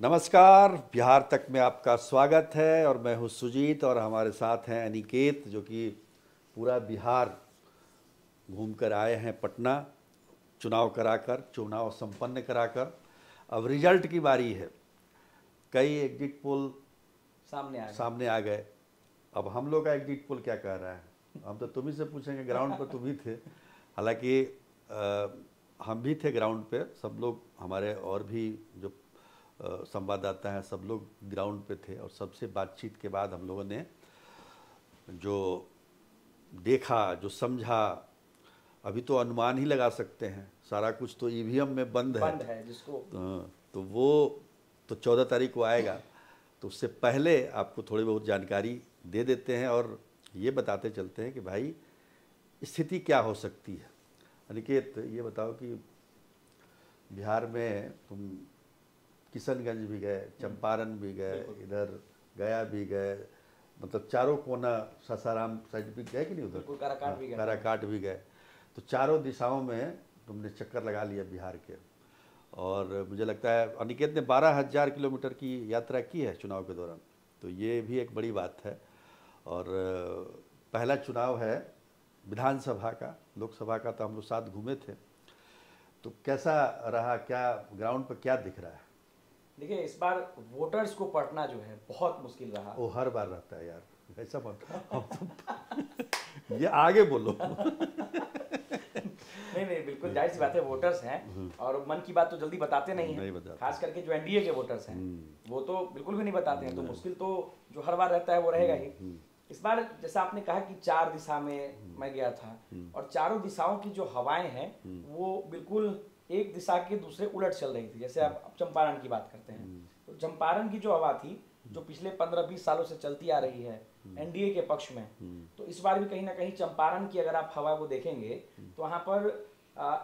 नमस्कार, बिहार तक में आपका स्वागत है और मैं हूं सुजीत और हमारे साथ हैं अनिकेत जो कि पूरा बिहार घूमकर आए हैं पटना चुनाव संपन्न कराकर। अब रिजल्ट की बारी है। कई एग्जिट पोल सामने आ गए। अब हम लोग का एग्जिट पोल क्या कह रहा है, हम तो तुम ही से पूछेंगे, ग्राउंड पर तुम ही थे। हालांकि हम भी थे ग्राउंड पे, सब लोग हमारे और भी जो संवाददाता हैं सब लोग ग्राउंड पे थे और सबसे बातचीत के बाद हम लोगों ने जो देखा, जो समझा, अभी तो अनुमान ही लगा सकते हैं, सारा कुछ तो ईवीएम में बंद है जिसको तो वो तो 14 तारीख को आएगा। तो उससे पहले आपको थोड़ी बहुत जानकारी दे देते हैं और ये बताते चलते हैं कि भाई स्थिति क्या हो सकती है। अनिकेत, ये बताओ कि बिहार में तुम किशनगंज भी गए, चंपारण भी गए, इधर गया भी गए, मतलब चारों कोना, सासाराम साइड भी गए कि नहीं, उधर काराकाट भी गए। तो चारों दिशाओं में तुमने चक्कर लगा लिया बिहार के। और मुझे लगता है अनिकेत ने 12,000 किलोमीटर की यात्रा की है चुनाव के दौरान, तो ये भी एक बड़ी बात है। और पहला चुनाव है विधानसभा का, लोकसभा का तो हम लोग साथ घूमे थे। तो कैसा रहा, क्या ग्राउंड पर क्या दिख रहा है? देखिए, इस बार वोटर्स को पढ़ना जो है बहुत मुश्किल रहा। वो हर बार रहता है यार, ऐसा मत हम तो ये आगे बोलो। नहीं, बिल्कुल जाहिर सी बात है, वोटर्स हैं और मन की बात तो जल्दी बताते नहीं हैं। खास करके जो एनडीए के वोटर्स हैं वो तो बिल्कुल भी नहीं बताते हैं। तो मुश्किल तो जो हर बार रहता है वो रहेगा ही। इस बार जैसा आपने कहा कि 4 दिशा में मैं गया था और चारों दिशाओं की जो हवाएं हैं वो बिल्कुल एक दिशा के दूसरे उलट चल रही थी। जैसे आप चंपारण की बात करते हैं तो चंपारण की जो हवा थी, जो पिछले 15-20 सालों से चलती आ रही है एनडीए के पक्ष में, तो इस बार भी कहीं ना कहीं चंपारण की अगर आप हवा को देखेंगे तो वहां पर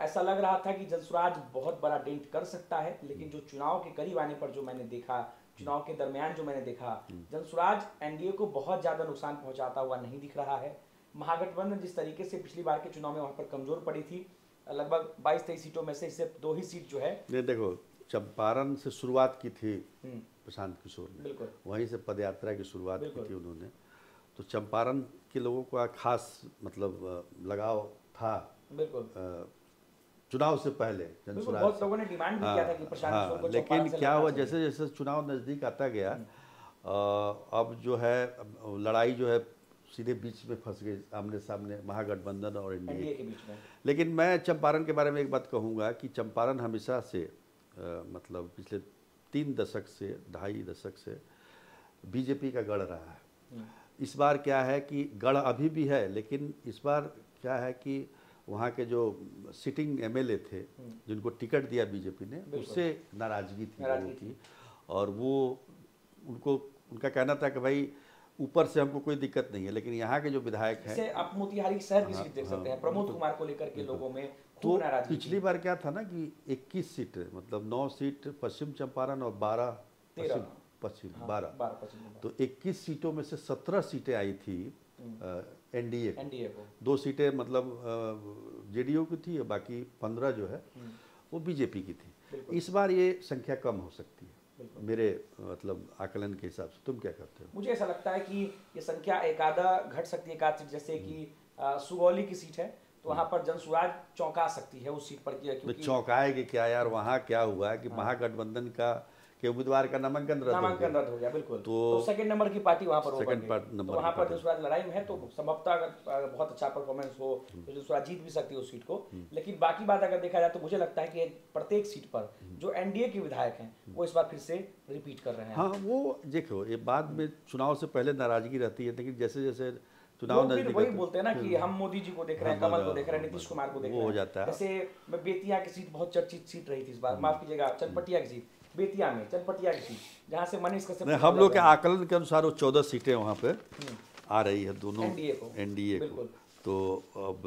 ऐसा लग रहा था कि जनसुराज बहुत बड़ा डेंट कर सकता है। लेकिन जो चुनाव के करीब आने पर जो मैंने देखा, चुनाव के दरमियान जो मैंने देखा, जनसुराज एनडीए को बहुत ज्यादा नुकसान पहुंचाता हुआ नहीं दिख रहा है। महागठबंधन जिस तरीके से पिछली बार के चुनाव में वहां पर कमजोर पड़ी थी, लगभग 22-23 सीटों में से सिर्फ 2 ही सीट जो है। ये देखो, चंपारण से शुरुआत की थी प्रशांत किशोर ने, वहीं से पदयात्रा की शुरुआत की थी उन्होंने। तो चंपारण के लोगों का खास मतलब लगाव था चुनाव से पहले। बहुत लोगों ने डिमांड भी किया था कि प्रशांत किशोर को चंपारण लेकिन से क्या हुआ, जैसे जैसे चुनाव नज़दीक आता गया अब जो है लड़ाई जो है सीधे बीच में फंस गई, आमने सामने महागठबंधन और एनडीए के बीच में। लेकिन मैं चंपारण के बारे में एक बात कहूँगा कि चंपारण हमेशा से मतलब पिछले 3 दशक से, 2.5 दशक से बीजेपी का गढ़ रहा है। इस बार क्या है कि गढ़ अभी भी है, लेकिन इस बार क्या है कि वहाँ के जो सिटिंग एमएलए थे जिनको टिकट दिया बीजेपी ने, उससे नाराजगी थी लोगों की। और वो उनका कहना था कि भाई ऊपर से हमको कोई दिक्कत नहीं है, लेकिन यहाँ के जो विधायक हैं, आप मोतिहारी शहर की सीट देख सकते हैं, प्रमोद कुमार को लेकर के लोगों में खूब नाराजगी। पिछली बार क्या था ना कि 21 सीट, मतलब 9 सीट पश्चिम चंपारण और 12 पश्चिम 12, तो 21 सीटों में से 17 सीटें आई थी एनडीए को। 2 सीटें मतलब जेडीयू की थी, बाकी 15 जो है वो बीजेपी की थी। इस बार ये संख्या कम हो सकती है मेरे मतलब आकलन के हिसाब से। तुम क्या करते हो? मुझे ऐसा लगता है कि ये संख्या एक आधा घट सकती है, एक आध, जैसे कि सुगौली की सीट है तो वहां पर जनसुराज चौंका सकती है उस सीट पर। क्योंकि चौंकाएगी क्या यार, वहाँ क्या हुआ है कि महागठबंधन के उम्मीदवार का नामांकन रद्द हो गया। बिल्कुल। तो सेकंड नंबर की पार्टी वहां पर तो वहां पर जनसुराज लड़ाई में है, तो संभवतः अगर बहुत अच्छा परफॉर्मेंस हो तो जनसुराज जीत भी सकती है उस सीट को। लेकिन बाकी बात अगर देखा जाए तो मुझे लगता है कि प्रत्येक सीट पर जो एनडीए के विधायक हैं वो इस बार फिर से रिपीट कर रहे हैं। हाँ, वो देखो, ये बाद में चुनाव से पहले नाराजगी रहती है, लेकिन जैसे जैसे चुनाव नजदीक वही बोलते हैं ना कि हम मोदी जी को देख रहे हैं, कमल को देख रहे हैं, नीतीश कुमार को देख रहे हैं, हो जाता है। जैसे बेतिया की सीट बहुत चर्चित सीट रही थी इस बार, माफ कीजिएगा, चनपटिया की सीट, बेतिया में चनपटिया की सीट, जहाँ से मनीष कश्यप, हम लोग के आकलन के अनुसार वो 14 सीटें वहाँ पे आ रही है दोनों एनडीए को। तो अब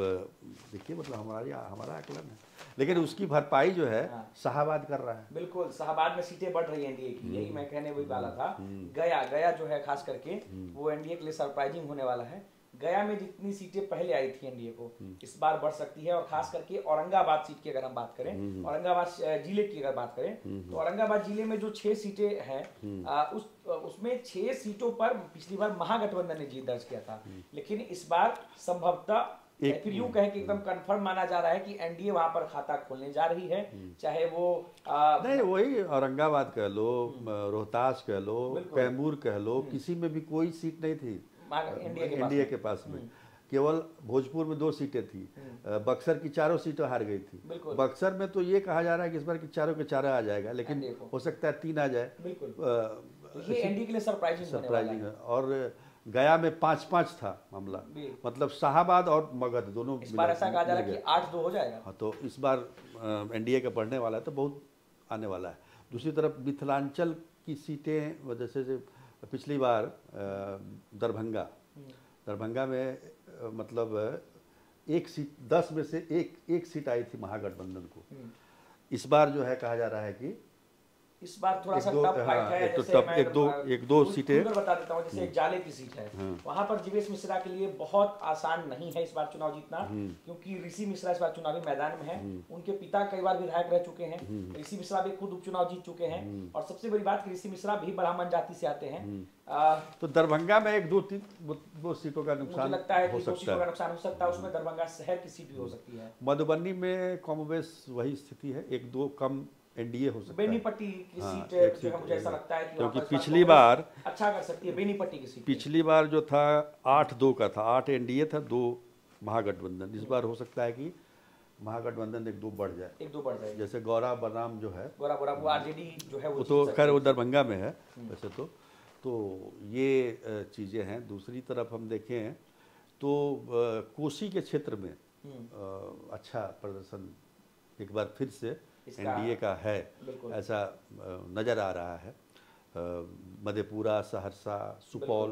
देखिए, मतलब हमारा आकलन है, लेकिन उसकी भरपाई जो है शाहाबाद कर रहा है। बिल्कुल, शाहाबाद में सीटें बढ़ रही है एनडीए की, यही मैं कहने वही वाला था। गया जो है खास करके वो एनडीए के लिए सरप्राइजिंग होने वाला है। गया में जितनी सीटें पहले आई थी एनडीए को इस बार बढ़ सकती है, और खास करके औरंगाबाद सीट की अगर हम बात करें, औरंगाबाद जिले की अगर बात करें, तो औरंगाबाद जिले में जो 6 सीटें हैं उसमें 6 सीटों पर पिछली बार महागठबंधन ने जीत दर्ज किया था, लेकिन इस बार संभवतः फिर यूं कहे कि एकदम कंफर्म माना जा रहा है कि एनडीए वहां पर खाता खोलने जा रही है, चाहे वो नहीं वही औरंगाबाद कह लो, रोहतास कह लो, कैमूर कह लो, किसी में भी कोई सीट नहीं थी एनडीए के पास में। केवल भोजपुर में 2 सीटें थी, बक्सर की 4 सीटें हार गई थी। बक्सर में तो ये कहा जा रहा है कि इस बार की 4 के 4 आ जाएगा, लेकिन हो सकता है 3 आ जाए। ये एनडीए के लिए सरप्राइजिंग है। और गया में 5-5 था मामला, मतलब शाहाबाद और मगध दोनों। इस बार ऐसा कहा जा रहा है कि 8-2 हो जाएगा। हाँ, तो इस बार एनडीए का बढ़ने वाला है, तो बहुत आने वाला है। दूसरी तरफ मिथिलांचल की सीटें, जैसे पिछली बार दरभंगा में मतलब 1 सीट, 10 में से एक सीट आई थी महागठबंधन को। इस बार जो है कहा जा रहा है कि इस बार थोड़ा सा टफ फाइट है। एक दो सीटें बता देता हूँ, जैसे एक जाले की सीट है, वहां पर जीवेश मिश्रा के लिए बहुत आसान नहीं है इस बार चुनाव जीतना, क्योंकि ऋषि मिश्रा इस बार चुनावी मैदान में है। उनके पिता कई बार विधायक रह चुके हैं, ऋषि मिश्रा भी खुद उपचुनाव जीत चुके हैं, और सबसे बड़ी बात कि ऋषि मिश्रा भी ब्राह्मण जाति से आते हैं। तो दरभंगा में 1-2 सीटों का नुकसान लगता है कि 2 सीटों का नुकसान हो सकता है, उसमें दरभंगा शहर की सीट भी हो सकती है। मधुबनी में कमोबेश वही स्थिति है, 1-2 कम एनडीए हो सकता है। बेनीपट्टी की सीट जो मुझे ऐसा लगता है कि क्योंकि पिछली बार अच्छा कर सकती है बेनीपट्टी की सीट। पिछली बार जो था 8-2 का था, 8 एनडीए था, 2 महागठबंधन। इस बार हो सकता है कि महागठबंधन 1-2 बढ़ जाए, जैसे गौरा बनाम जो है, वो आरजेडी जो है वो तो खैर वो दरभंगा में है वैसे तो ये चीज़ें हैं। दूसरी तरफ हम देखें तो कोसी के क्षेत्र में अच्छा प्रदर्शन एक बार फिर से एनडीए का है, ऐसा नज़र आ रहा है। मधेपुरा, सहरसा, सुपौल,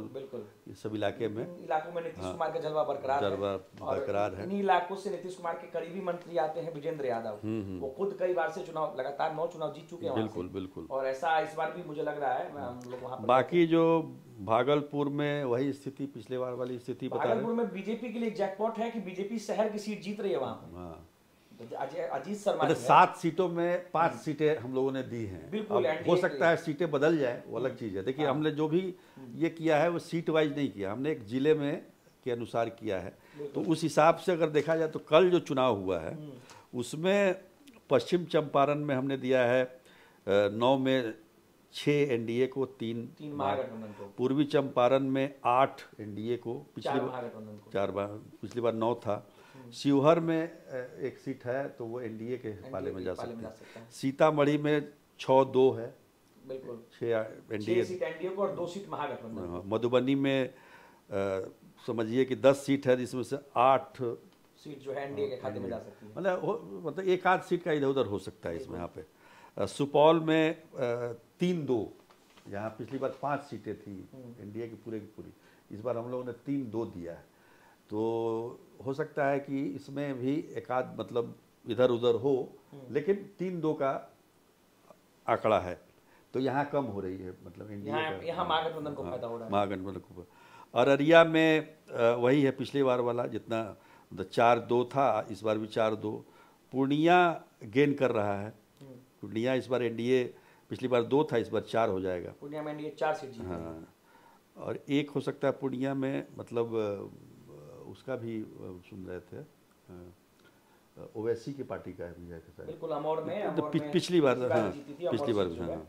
इस सब इलाकों में नीतीश कुमार का जलवा बरकरार है। इन्हीं इलाकों से नीतीश कुमार के करीबी मंत्री आते हैं, विजेंद्र यादव, वो खुद कई बार से चुनाव लगातार 9 चुनाव जीत चुके हैं। बिल्कुल। और ऐसा इस बार भी मुझे लग रहा है हम लोग वहाँ पर। बाकी जो भागलपुर में वही स्थिति, पिछले बार वाली स्थिति बता रहे हैं। भागलपुर में बीजेपी के लिए जैकपॉट है कि बीजेपी शहर की सीट जीत रही है वहाँ। अजीत शर्मा 7 सीटों में 5 सीटें हम लोगों ने दी हैं। बिल्कुल, हो सकता है सीटें बदल जाए, वो अलग चीज़ है। देखिए हमने जो भी ये किया है वो सीट वाइज नहीं किया, हमने एक जिले में के अनुसार किया है। तो उस हिसाब से अगर देखा जाए तो कल जो चुनाव हुआ है उसमें पश्चिम चंपारण में हमने दिया है 9 में 6 एनडीए को, 3 पूर्वी चंपारण में 8 एनडीए को, पिछली बार 9 था। शिवहर में 1 सीट है तो वो एनडीए के पाले में जा सकता है। सीतामढ़ी में 6-2 है, बिल्कुल 6 एनडीए को और 2 सीट महागठबंधन। मधुबनी में समझिए कि 10 सीट है, जिसमें से 8 सीट जो है एनडीए के खाते में जा सकती है। मतलब 1-8 सीट का इधर उधर हो सकता है इसमें। यहाँ पे सुपौल में 3-2, यहाँ पिछली बार 5 सीटें थी एनडीए की पूरी, इस बार हम लोगों ने 3-2 दिया है। तो हो सकता है कि इसमें भी एकाध मतलब इधर उधर हो, लेकिन 3-2 का आंकड़ा है, तो यहाँ कम हो रही है, मतलब यहाँ महागठबंधन को फायदा हो रहा है। महागठबंधन को। अररिया में वही है पिछली बार वाला, जितना 4-2 था इस बार भी 4-2। पूर्णिया गेन कर रहा है, पूर्णिया इस बार एनडीए, पिछली बार 2 था, इस बार 4 हो जाएगा। पूर्णिया में एनडीए 4 सीट जीतेगी। हाँ, और 1 हो सकता है पूर्णिया में, मतलब उसका भी सुन रहे थे ओवैसी की पार्टी का है विजय के साथ। बिल्कुल, अमौर में पिछली बार हाँ।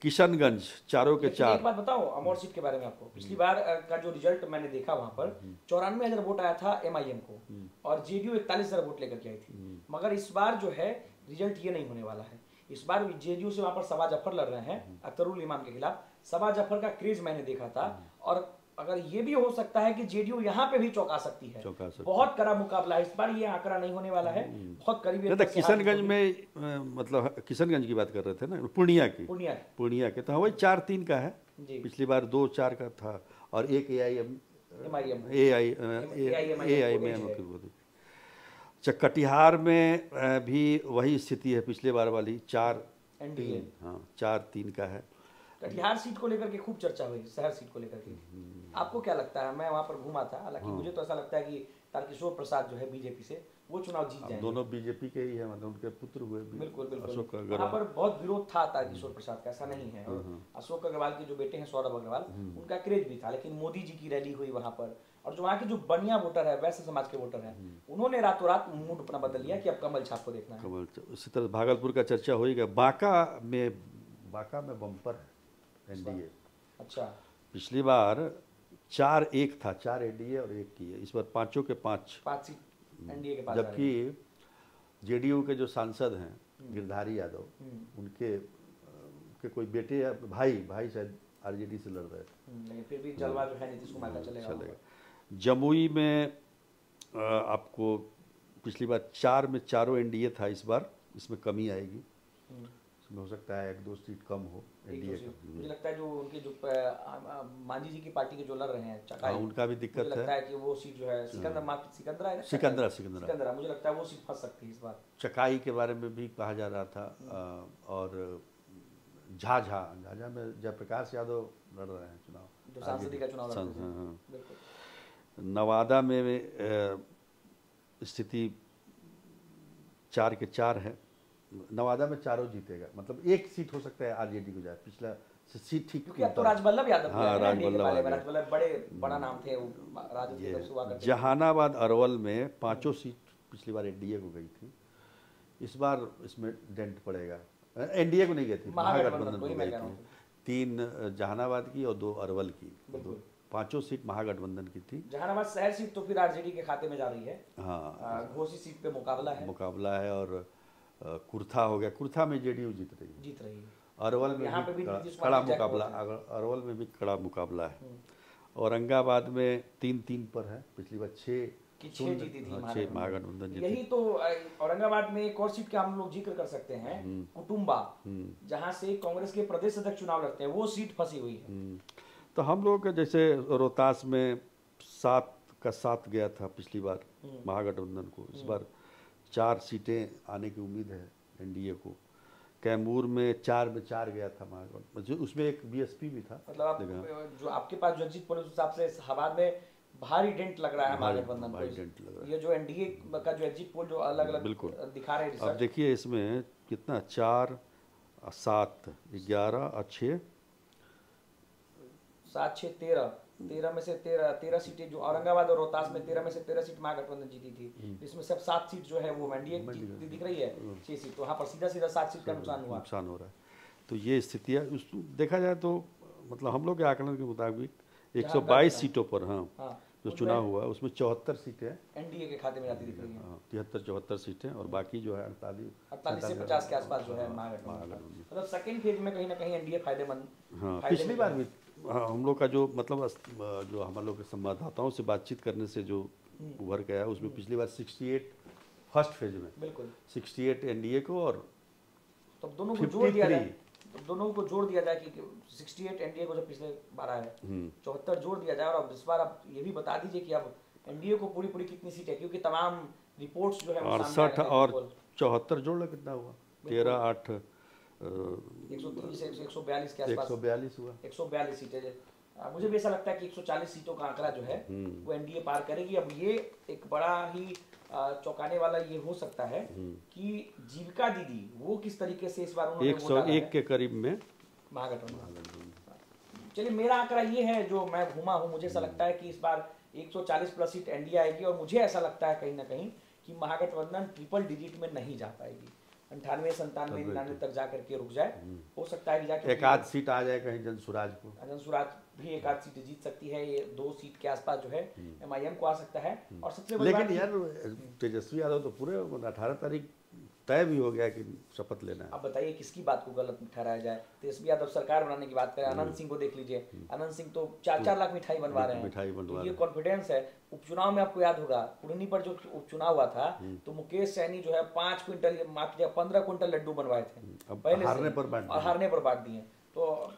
किशनगंज 4 के 4। एक बात बताओ अमौर सीट के बारे में आपको, पिछली बार का जो रिजल्ट मैंने देखा वहां पर 94,000 वोट आया था एमआईएम को, और जेडीयू 41,000 वोट लेकर के आई थी। मगर इस बार जो है रिजल्ट ये नहीं होने वाला है। इस बार जेडीयू से वहां पर सबा जफर लड़ रहे हैं अख्तरुल इमाम के खिलाफ। सबा जफर का क्रेज मैंने देखा था, और अगर ये भी हो सकता है कि जेडीयू यहाँ पे भी चौंका सकती है। बहुत कड़ा मुकाबला है इस बार, ये आंकड़ा नहीं होने वाला है, बहुत करीब। किशनगंज में, मतलब किशनगंज की बात कर रहे थे ना, पूर्णिया के, तो वही 4-3 का है। पिछली बार 2-4 का था, और 1 कटिहार में भी वही स्थिति है पिछले बार वाली, 4-3 हाँ 4-3 का है। कटिहार सीट को लेकर के खूब चर्चा हुई, शहर सीट को लेकर के, आपको क्या लगता है? मैं वहाँ पर घूमा था, हालांकि मुझे तो ऐसा लगता है कि तारकिशोर प्रसाद जो है बीजेपी से, वो चुनाव जीत जाएंगे। दोनों बीजेपी के ही है, मतलब उनके पुत्र हुए भी। बिल्कुल बिल्कुल, वहाँ पर बहुत विरोध था तारकिशोर प्रसाद का, ऐसा नहीं है। अशोक अग्रवाल के जो बेटे हैं सौरभ अग्रवाल, उनका क्रेज भी था, लेकिन मोदी जी की रैली हुई वहाँ पर, और जो वहाँ के जो बनिया वोटर है, वैश्य समाज के वोटर हैं, उन्होंने रातों रात मूड अपना बदल लिया कि अब कमल छाप को देखना है। कमल, इसी तरह भागलपुर का चर्चा हो ही गया। बांका में बम्पर है एनडीए। अच्छा, पिछली बार 4-1 था, 4 एनडीए और 1 की है, इस बार 5 के 5 सीट एनडीए के पास। जबकि जेडीयू के जो सांसद हैं गिरधारी यादव, उनके कोई बेटे या भाई शायद आरजेडी से लड़ रहे थे, लेकिन फिर भी जलवा जो है नीतीश कुमार का चलेगा। जमुई में आपको पिछली बार 4 में 4 एनडीए था, इस बार इसमें कमी आएगी, इसमें हो सकता है 1-2 सीट कम हो एनडीए का। मुझे लगता है जो उनके जो मांझी जी की पार्टी के जो लड़ रहे हैं चकाई, उनका भी दिक्कत है। मुझे लगता है कि वो सीट जो है सिकंदरा, मुझे लगता है वो सीट फंस सकती है इस बार। चकाई के बारे में भी कहा जा रहा था, और झाझा में जयप्रकाश यादव लड़ रहे हैं चुनाव, जो सांसदी का चुनाव लड़ रहे हैं। नवादा में स्थिति 4 के 4 है, नवादा में 4 जीतेगा, मतलब 1 सीट हो सकता है आरजेडी को जाए, पिछला सीट ठीक, क्योंकि अब तो राजवल्लभ यादव, हाँ राजवल्लभ बड़ा नाम थे, राजद। जहानाबाद अरवल में 5 सीट पिछली बार एनडीए को गई थी, इस बार इसमें डेंट पड़ेगा, एनडीए को नहीं गई थी, महागठबंधन को गई थी। 3 जहानाबाद की और 2 अरवल की, 5 सीट महागठबंधन की थी। जहानाबाद शहर सीट तो फिर आरजेडी के खाते में जा रही है। हाँ, घोसी सीट पे मुकाबला है, और कुर्था हो गया, कुर्था में जेडीयू जीत रही है। अरवल में भी कड़ा मुकाबला, अरवल में भी कड़ा मुकाबला है। औरंगाबाद में 3-3 पर है, पिछली बार 6 जीती थी महागठबंधन जीती। यही तो औरंगाबाद में एक और सीट का हम लोग जिक्र कर सकते हैं, कुटुंबा, जहां से कांग्रेस के प्रदेश अध्यक्ष चुनाव लड़ते हैं, वो सीट फंसी हुई है। तो हम लोग जैसे रोहतास में 7 का 7 गया था पिछली बार महागठबंधन को, इस बार 4 सीटें आने की उम्मीद है एनडीए को। कैमूर में 4 में 4 गया था महागठबंधन, उसमें एक बीएसपी भी था। मतलब जो आपके पास जो एग्जिट पोल उस हिसाब से हवा में भारी डेंट लग रहा है महागठबंधन को। ये जो एनडीए का जो एग्जिट पोल जो अलग-अलग दिखा रहे हैं, अब देखिए इसमें कितना 4, 7, 11 और 6, 7, 6, 13 में से 13 सीटें जो औरंगाबाद और रोहतास में 13 में से 13 सीट महागठबंधन जीती थी, जिसमें सब 7 सीट जो है वो एनडीए दिख रही है, 6 सीट, तो वहाँ पर सीधा 7 सीट का नुकसान हो रहा है। तो ये स्थिति है, देखा जाए तो मतलब हम लोग के आकलन के मुताबिक 122 सीटों पर, हाँ जो चुनाव हुआ उसमें 74 सीटें एनडीए के खाते में जाती दिख रही हैं, 73-74 सीटें, और बाकी जो है 48 से 50 के आसपास जो है महागठबंधन। मतलब सेकंड फेज में कहीं ना कहीं एनडीए फायदेमंद। हाँ, पिछली बार भी हम लोग का जो मतलब जो हम लोग के संवाददाताओं से बातचीत करने से जो उभर गया, उसमें पिछली बार 68 फर्स्ट फेज में, बिल्कुल 68 एनडीए को, और तो दोनों को जोड़ दिया जाए, कि 68 एनडीए को जब पिछले बार है 74 जोड़ दिया जाए, और इस बार आप ये भी बता दीजिए कि अब एनडीए को पूरी कितनी सीट है, क्योंकि तमाम रिपोर्ट्स जो है 68 और 74 जोड़ लो कितना हुआ, 13, 8, 130 से 142 के आसपास, 142 हुआ, 142 सीटें। मुझे भी ऐसा लगता है कि 140 सीटों का आंकड़ा जो है वो एनडीए पार करेगी। अब ये एक बड़ा ही चौंकाने वाला ये हो सकता है कि जीविका दीदी वो किस तरीके से इस बार उन्होंने 101 के करीब में महागठबंधन। चलिए, मेरा आंकड़ा ये है जो मैं घूमा हूँ, मुझे ऐसा लगता है कि इस बार 140 प्लस सीट एनडीए आएगी, और मुझे ऐसा लगता है कहीं ना कहीं कि महागठबंधन ट्रिपल डिजिट में नहीं जा पाएगी, 98, 97, 99 तक जाकर के रुक जाए। हो सकता है कि जाके एक आध सीट आ जाए कहीं जनसुराज को, जनसुराज भी एक आध सीट जीत सकती है, ये 2 सीट के आसपास जो है एमआईएम को आ सकता है। और सबसे बड़ी लेकिन यार तेजस्वी यादव तो पूरे 18 तारीख तय भी हो गया कि शपथ लेना है। अब बताइए किसकी बात को गलत ठहराया जाए? तेजस्वी यादव सरकार बनाने की बात करें, अनंत सिंह को देख लीजिए, अनंत सिंह तो 4-4 लाख मिठाई बनवा रहे हैं, तो ये कॉन्फिडेंस है। उपचुनाव में आपको याद होगा पुरनी पर जो उपचुनाव हुआ था, तो मुकेश सैनी जो है 5 क्विंटल, माफ कीजिए 15 क्विंटल लड्डू बनवाए थे पहले, हारने पर बांट दिए। तो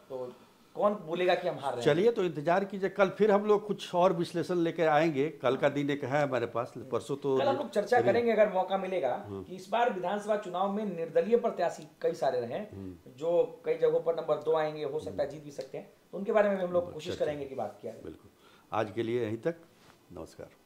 कौन बोलेगा कि हम हार रहे हैं? चलिए तो इंतजार कीजिए, कल फिर हम लोग कुछ और विश्लेषण लेकर आएंगे। कल का दिन एक है हमारे पास, परसों तो कल हम लोग चर्चा करेंगे अगर मौका मिलेगा कि इस बार विधानसभा चुनाव में निर्दलीय प्रत्याशी कई सारे रहे जो कई जगहों पर नंबर 2 आएंगे, हो सकता है जीत भी सकते हैं, तो उनके बारे में भी हम लोग कोशिश करेंगे कि बात किया जाए। बिल्कुल। आज के लिए यहीं तक, नमस्कार।